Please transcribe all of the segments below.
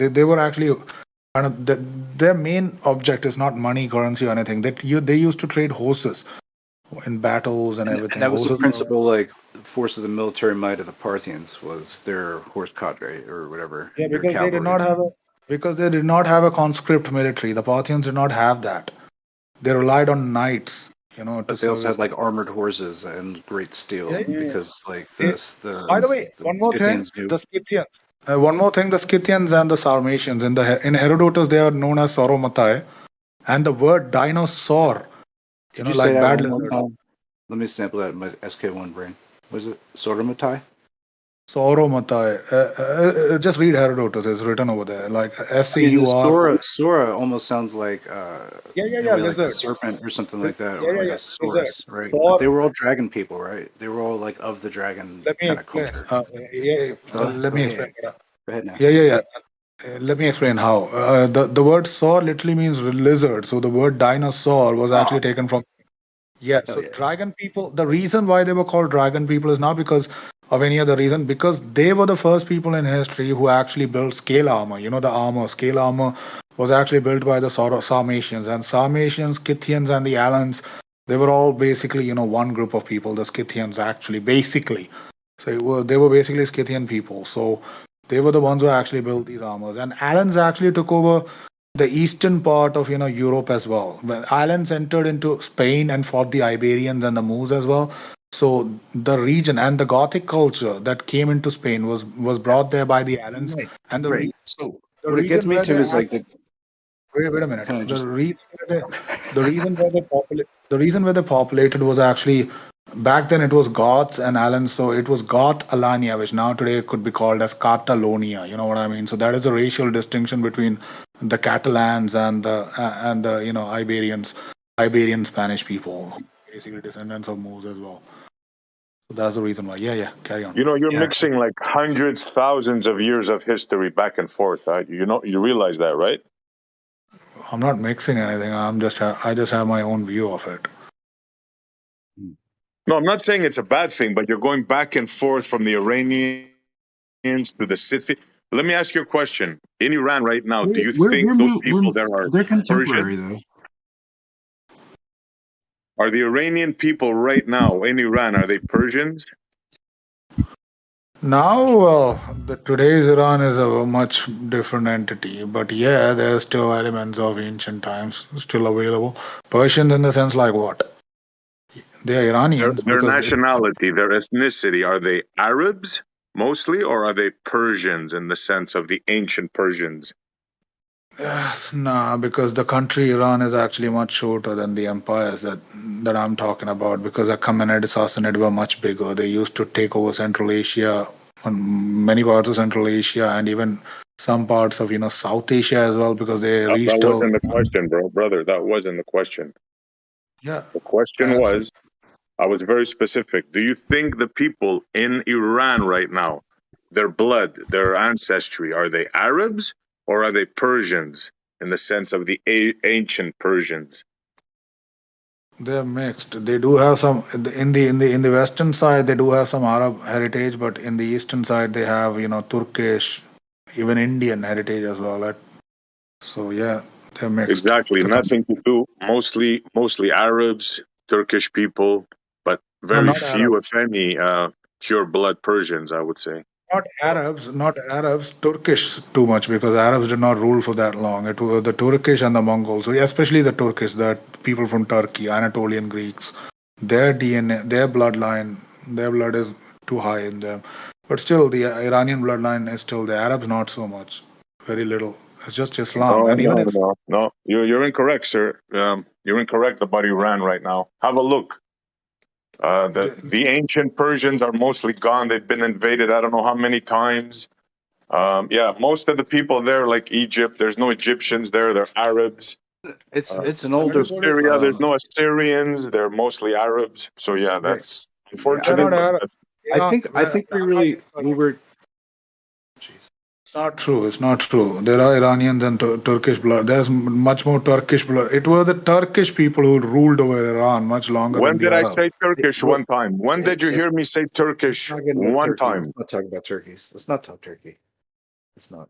They were actually their main object is not money, currency, or anything. They used to trade horses in battles and everything. And that was the Horses principal, like, force of the military might of the Parthians was their horse cadre or whatever. Yeah, their because they did cavalry. not have a conscript military. The Parthians did not have that. They relied on knights, But to they also had service. like armored horses and great steel, Yeah, yeah, yeah. because like Yeah. the By the way, one more thing, Scythians knew. the Scythians. One more thing, the Scythians and the Sarmatians in Herodotus they are known as Sauromatai, and the word dinosaur, Could you like say that bad one more lizard. time? Let me sample that in my SK1 brain. Was it Sotomatai? Sauromatai. Just read Herodotus. It's written over there, like I mean, the SCUR. Sora almost sounds like in a way like a Lizard. serpent or something like that, or Yeah, like yeah, a saurus, right? Saur. But they were all dragon people, right? They were all like of the dragon Let me kind of explain. culture. Let me explain. Go ahead now. Yeah. Let me explain how. The word saur literally means lizard. So the word dinosaur was actually taken from. Yeah. So dragon people. The reason why they were called dragon people is not because of any other reason. Because they were the first people in history who actually built scale armor. The armor. Scale armor was actually built by the Sarmatians, and Sarmatians, Scythians, and the Alans. They were all basically one group of people. The Scythians actually basically. So they were basically Scythian people. So they were the ones who actually built these armors. And Alans actually took over the eastern part of Europe as well. When Alans entered into Spain and fought the Iberians and the Moors as well. So the region and the Gothic culture that came into Spain was brought there by the Alans. Right. And So what it gets me to is like the. Wait a minute. Kind of just. The reason where they populated was actually back then it was Goths and Alans, so it was Goth Alania, which now today could be called as Catalonia. You know what I mean? So that is a racial distinction between the Catalans and the Iberian Spanish people, basically descendants of Moors as well. So that's the reason why. Yeah. Carry on. You're mixing like hundreds, thousands of years of history back and forth. Right? You realize that, right? I'm not mixing anything. I just have my own view of it. No, I'm not saying it's a bad thing, but you're going back and forth from the Iranians to the Scythians. Let me ask you a question. In Iran right now, do you think those people there are they're contemporary, Persians? Are the Iranian people right now in Iran, are they Persians? Now, today's Iran is a much different entity, but yeah, there's still elements of ancient times still available. Persians in the sense like what? They are Iranians. Their nationality, their ethnicity, are they Arabs mostly, or are they Persians in the sense of the ancient Persians? Nah, because the country Iran is actually much shorter than the empires that I'm talking about, because the Achaemenid, Sassanid were much bigger. They used to take over Central Asia, many parts of Central Asia, and even some parts of South Asia as well, because they reached. That wasn't the question, brother. That wasn't the question. Yeah. The question was, I was very specific. Do you think the people in Iran right now, their blood, their ancestry, are they Arabs or are they Persians in the sense of the ancient Persians? They're mixed. They do have some in the western side. They do have some Arab heritage, but in the eastern side they have Turkish, even Indian heritage as well. So yeah, they're mixed. Exactly, nothing to do. Mostly Arabs, Turkish people, but very few, if any, pure blood Persians, I would say. Not Arabs, Turkish too much, because Arabs did not rule for that long. It was the Turkish and the Mongols, so especially the Turkish, that people from Turkey, Anatolian Greeks, their DNA, their blood is too high in them. But still, the Iranian bloodline is still the Arabs, not so much, very little. It's just Islam. No, you're incorrect, sir. You're incorrect about Iran right now. Have a look. The ancient Persians are mostly gone. They've been invaded I don't know how many times. Most of the people there, like Egypt, there's no Egyptians there. They're Arabs. It's an older Syria. There's no Assyrians. They're mostly Arabs. So yeah, that's unfortunate. I think we were. It's not true. There are Iranians and Turkish blood. There's much more Turkish blood. It was the Turkish people who ruled over Iran much longer. When did I say Turkish one time? When did you hear me say Turkish one time? Let's not talk about Turkey. Let's not talk Turkey. It's not.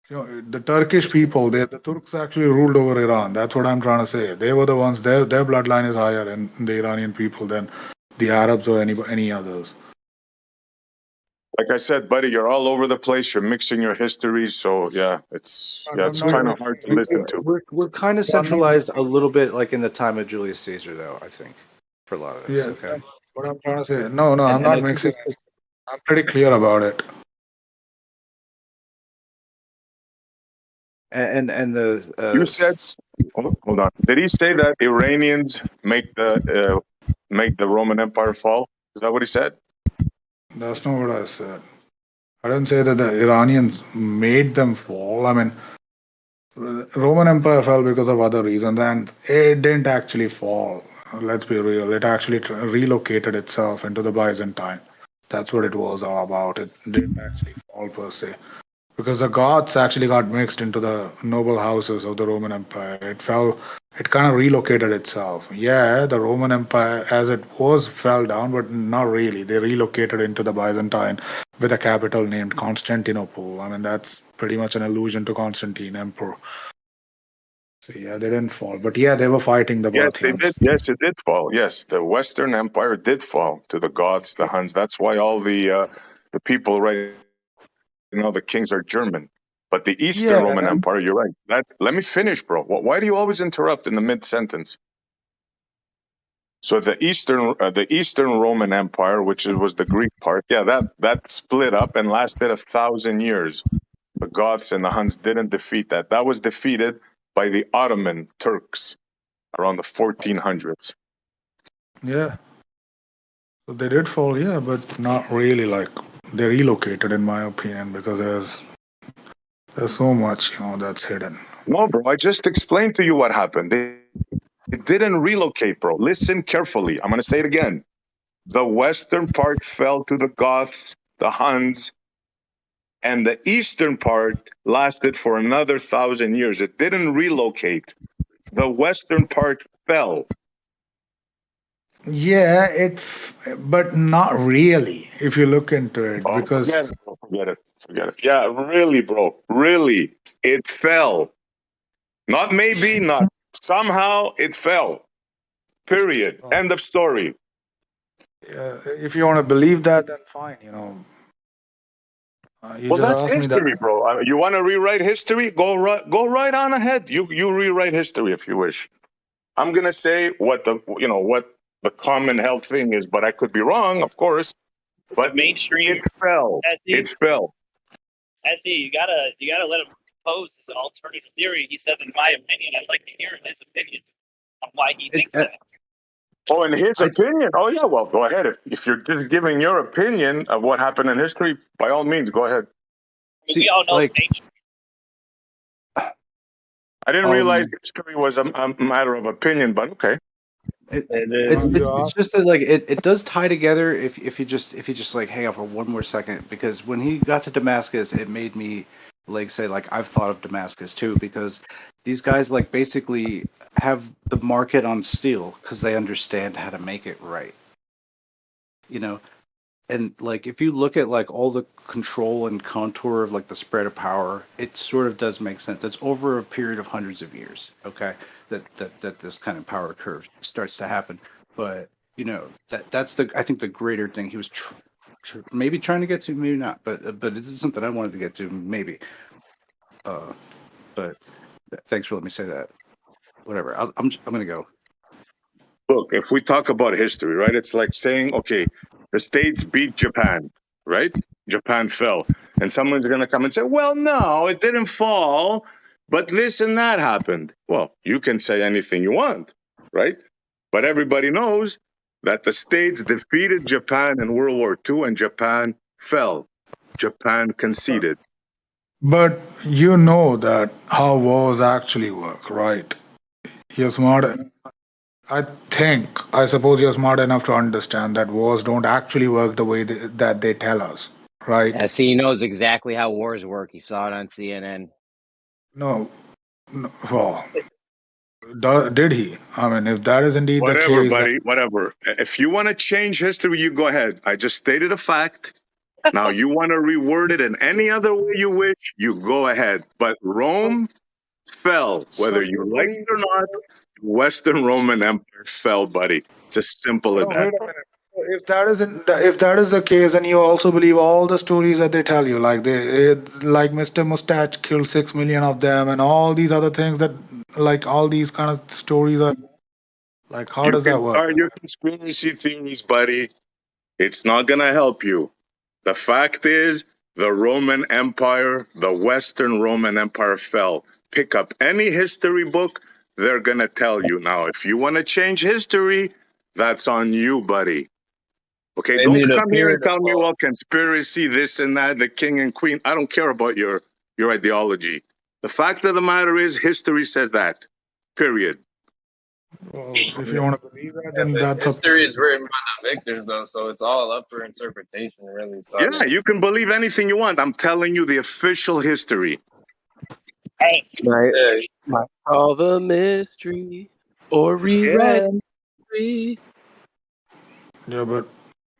The Turkish people, the Turks actually ruled over Iran. That's what I'm trying to say. They were the ones. Their bloodline is higher in the Iranian people than the Arabs or any others. Like I said, buddy, you're all over the place. You're mixing your histories, so it's I'm not kind of mixing hard to anything. listen to. We're kind of I'm not centralized mixing. a little bit like in the time of Julius Caesar, though, I think, for a lot of this. Yeah, Okay. what I'm trying to say. No, I'm And not I think mixing this is, anything. I'm pretty clear about it. and the You said, hold on. Did he say that Iranians make the Roman Empire fall? Is that what he said? That's not what I said. I didn't say that the Iranians made them fall. I mean, Roman Empire fell because of other reasons, and it didn't actually fall. Let's be real. It actually relocated itself into the Byzantine. That's what it was all about. It didn't actually fall per se. Because the Goths actually got mixed into the noble houses of the Roman Empire. It kind of relocated itself. Yeah, the Roman Empire as it was fell down, but not really. They relocated into the Byzantine with a capital named Constantinople. I mean, that's pretty much an allusion to Constantine, emperor. So yeah, they didn't fall. But yeah, they were fighting the Yes, they did. Parthians. Yes, it did fall. Yes, the Western Empire did fall to the Goths, the Huns. That's why all the people right now, the kings are German. But the Eastern Yeah, Roman Empire, you're right. Let me finish, bro. Why do you always interrupt in the mid sentence? So the Eastern Roman Empire, which was the Greek part, yeah, that split up and lasted 1,000 years. The Goths and the Huns didn't defeat that. That was defeated by the Ottoman Turks around the 1400s. yeah. So they did fall, yeah, but not really. Like they relocated, in my opinion, because there's so much, that's hidden. No, bro, I just explained to you what happened. They didn't relocate, bro. Listen carefully. I'm going to say it again. The western part fell to the Goths, the Huns, and the eastern part lasted for another 1,000 years. It didn't relocate. The western part fell. Yeah, but not really if you look into it, Oh, because forget it, bro. Forget it. Forget it. Yeah, really, bro. Really. It fell. Not maybe, not somehow it fell. Period. uh, End of story. if you want to believe that, then fine. You Well, just that's asked me that. history, bro. You want to rewrite history? Go right on ahead. You rewrite history if you wish. I'm gonna say what the common held thing is, but I could be wrong, of course. But mainstream. it fell. It fell. You gotta let him pose his alternative theory. He said, in my opinion, I'd like to hear his opinion on why he thinks that. Oh, in his opinion. Oh, yeah. Well, go ahead. If you're just giving your opinion of what happened in history, by all means, go ahead. We all know mainstream. I didn't realize history was a matter of opinion, but okay. It's just that it does tie together if you just like hang out for one more second, because when he got to Damascus, it made me say I've thought of Damascus too, because these guys basically have the market on steel because they understand how to make it right, and if you look at all the control and contour of the spread of power, it sort of does make sense. It's over a period of hundreds of years, okay, that this kind of power curve starts to happen. But that's I think the greater thing he was maybe trying to get to, maybe not, but this is something I wanted to get to, maybe. But thanks for letting me say that. Whatever, I'm gonna go. Look, if we talk about history, right, it's like saying, okay, the States beat Japan, right? Japan fell. And someone's going to come and say, well, no, it didn't fall, but this and that happened. Well, you can say anything you want, right? But everybody knows that the States defeated Japan in World War II and Japan fell. Japan conceded. But you know that how wars actually work, right? You're smart. I suppose you're smart enough to understand that wars don't actually work the way that they tell us, right? Yeah, see, he knows exactly how wars work. He saw it on CNN. No, well, did he? I mean, if that is indeed the Whatever, case, buddy, whatever. If you want to change history, you go ahead. I just stated a fact. Now, you want to reword it in any other way you wish, you go ahead. But Rome fell, So whether you you like believe? it or not. Western Roman Empire fell, buddy. It's as simple as No, that. wait a minute. If that is the case, then you also believe all the stories that they tell you, like Mr. Mustache killed 6 million of them, and all these other things that, like all these kind of stories are like. How You does that can work? start your conspiracy theories, buddy. It's not going to help you. The fact is, the Roman Empire, the Western Roman Empire fell. Pick up any history book, they're going to tell you. Now, if you want to change history, that's on you, buddy. Okay, They don't need a come here and period of tell me, well, conspiracy, this and that, the king and queen. I don't care about your ideology. The fact of the matter is, history says that. Period. Well, if you want to believe that, Yeah, then but that's up to history you. is written by the victors, though, so it's all up for interpretation, really. So I Yeah, mean, you can believe anything you want. I'm telling you the official history. Hey, yeah, Might solve a mystery or rewrite Yeah. history. Yeah, but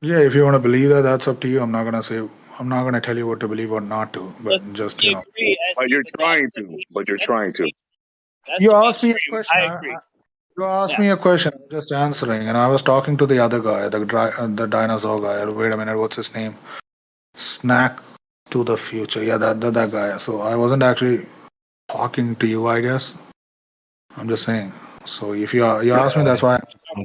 yeah, if you want to believe that, that's up to you. I'm not gonna tell you what to believe or not to, but look, just we agree, But SE, you're but trying to. But you're that's trying the to. that's you the asked me a mainstream. question. I agree. You asked Yeah. me a question. I'm just answering, and I was talking to the other guy, the dinosaur guy. Wait a minute, what's his name? Snack to the future. Yeah, that guy. So I wasn't actually talking to you, I guess. I'm just saying. So if you asked me, that's why.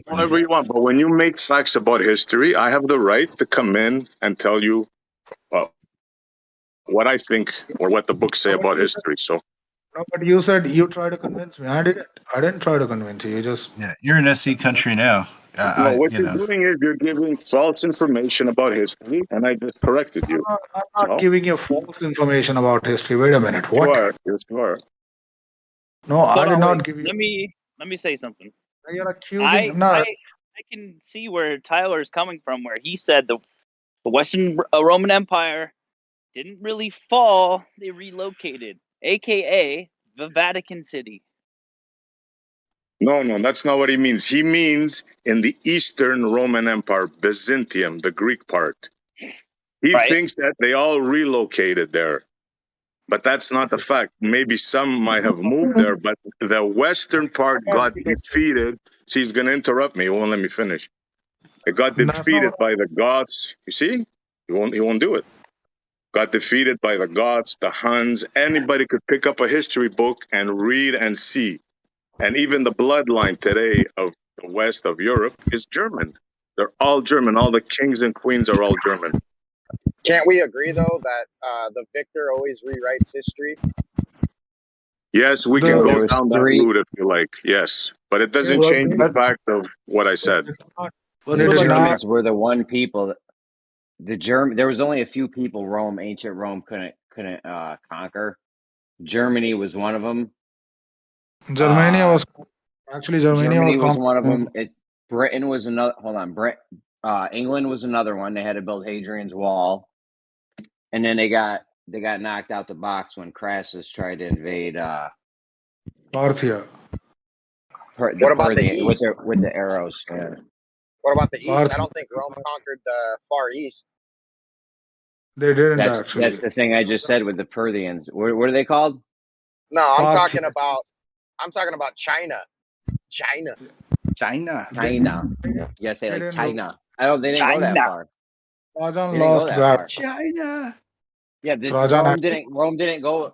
Whatever you want. But when you make facts about history, I have the right to come in and tell you what I think or what the books say about history. So No, but you said you tried to convince me. I didn't. I didn't try to convince you. You just. Yeah, you're in SC country now. no, what You you're know. doing is you're giving false information about history, and I just corrected you. I'm not So giving you false information about history. Wait a minute. you What? are. Yes, you are. No, I Hold did on, not wait. give you. Let me say something. You're I accusing. No, I I can see where Tyler's coming from, where he said the Western Roman Empire didn't really fall; they relocated, aka the Vatican City. No, that's not what he means. He means in the Eastern Roman Empire, Byzantium, the Greek part. He Right. thinks that they all relocated there. But that's not the fact. Maybe some might have moved there, but the western part got defeated. See, he's going to interrupt me. He won't let me finish. It got that's not defeated what. by the Goths. You see? He won't do it. Got defeated by the Goths, the Huns. Anybody could pick up a history book and read and see. And even the bloodline today of the west of Europe is German. They're all German. All the kings and queens are all German. Can't we agree though that the victor always rewrites history? Yes, we The can There go was down that three. route if you like. Yes, but it doesn't Yes, change the fact of what I said. but The they did not. Germans were the one people. There was only a few people ancient Rome couldn't conquer. Germany was one of them. Germania was actually Germania was Germany was one of conquering. them. Britain was another. Hold on, England was another one. They had to build Hadrian's Wall, and then they got knocked out the box when Crassus tried to invade Parthia. What about the Persian East? with the arrows. Yeah. What about the East? I Parthia. don't think Rome conquered the Far East. They didn't That's actually. the thing I just said with the Parthians. What are they called? No, I'm Parthia. talking about China. China. China. China. Yes, they They like didn't go. China. They didn't go that China. far. Trajan They didn't go lost that battle. far. China. Yeah, Trajan Rome didn't go.